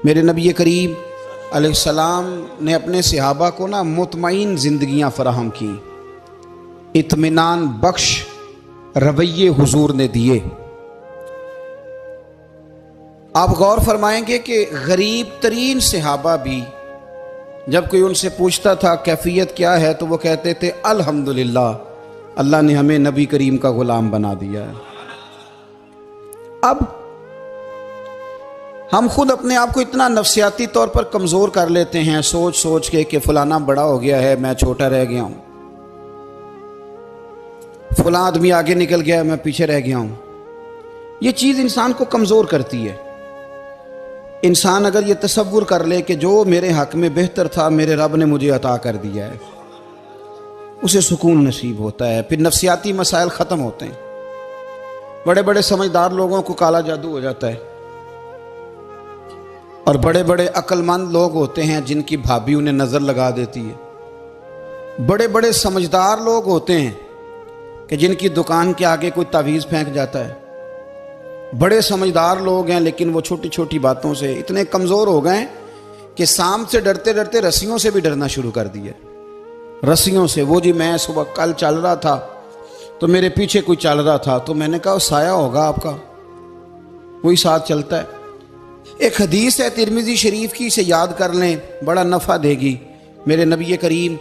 मेरे नबी करीम अलैहिस्सलाम ने अपने सहाबा को ना मुतमईन ज़िंदगियाँ फराहम की, इत्मीनान बख्श रवैये हुजूर ने दिए। आप गौर फरमाएंगे कि गरीब तरीन सहाबा भी जब कोई उनसे पूछता था कैफियत क्या है तो वो कहते थे अल्हम्दुलिल्लाह, अल्लाह ने हमें नबी करीम का गुलाम बना दिया है। अब हम खुद अपने आप को इतना नफ्सियाती तौर पर कमज़ोर कर लेते हैं सोच सोच के कि फलाना बड़ा हो गया है, मैं छोटा रह गया हूं, फला आदमी आगे निकल गया है, मैं पीछे रह गया हूं। ये चीज़ इंसान को कमज़ोर करती है। इंसान अगर ये तसव्वुर कर ले कि जो मेरे हक़ में बेहतर था मेरे रब ने मुझे अता कर दिया है, उसे सुकून नसीब होता है, फिर नफ्सियाती मसाइल ख़त्म होते हैं। बड़े बड़े समझदार लोगों को काला जादू हो जाता है और बड़े बड़े अक्लमंद लोग होते हैं जिनकी भाभी उन्हें नज़र लगा देती है। बड़े बड़े समझदार लोग होते हैं कि जिनकी दुकान के आगे कोई तावीज़ फेंक जाता है। बड़े समझदार लोग हैं लेकिन वो छोटी छोटी बातों से इतने कमज़ोर हो गए कि सांप से डरते डरते रस्सियों से भी डरना शुरू कर दिया। रस्सियों से, वो जी मैं सुबह कल चल रहा था तो मेरे पीछे कोई चल रहा था तो मैंने कहा साया होगा आपका, वही साथ चलता है। एक हदीस है तिरमिज़ी शरीफ की, इसे याद कर लें, बड़ा नफ़ा देगी। मेरे नबी करीम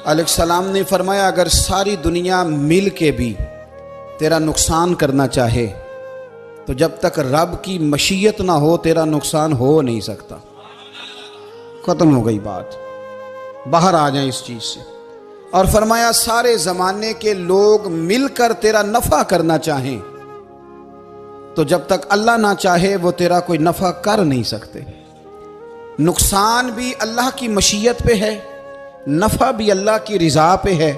अलैहिस्सलाम ने फरमाया अगर सारी दुनिया मिल के भी तेरा नुकसान करना चाहे तो जब तक रब की मशीयत ना हो तेरा नुकसान हो नहीं सकता। ख़त्म हो गई बात, बाहर आ जाए इस चीज़ से। और फरमाया सारे ज़माने के लोग मिलकर तेरा नफ़ा करना चाहें तो जब तक अल्लाह ना चाहे वो तेरा कोई नफ़ा कर नहीं सकते। नुकसान भी अल्लाह की मशीयत पे है, नफ़ा भी अल्लाह की रिज़ा पे है।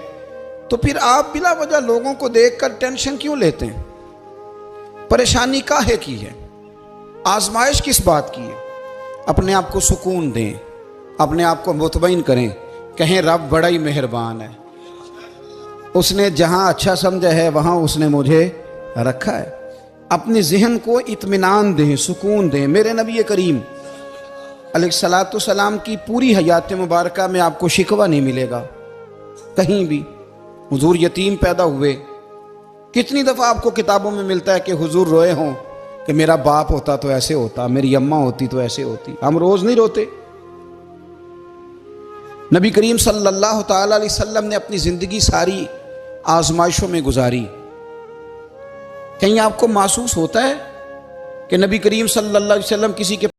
तो फिर आप बिला वजह लोगों को देखकर टेंशन क्यों लेते हैं? परेशानी काहे की है? आजमाइश किस बात की है? अपने आप को सुकून दें, अपने आप को मुतमईन करें, कहें रब बड़ा ही मेहरबान है, उसने जहाँ अच्छा समझा है वहाँ उसने मुझे रखा है। अपने जहन को इत्मीनान दें, सुकून दें। मेरे नबी करीम अलैहिस्सलातु सलाम की पूरी हयात मुबारका में आपको शिकवा नहीं मिलेगा कहीं भी। हुजूर यतीम पैदा हुए, कितनी दफ़ा आपको किताबों में मिलता है कि हुजूर रोए हों कि मेरा बाप होता तो ऐसे होता, मेरी अम्मा होती तो ऐसे होती। हम रोज़ नहीं रोते। नबी करीम सल्लल्लाहु तआला अलैहि वसल्लम ने अपनी ज़िंदगी सारी आजमाइशों में गुजारी। कहीं आपको महसूस होता है कि नबी करीम सल्लल्लाहु अलैहि वसल्लम किसी के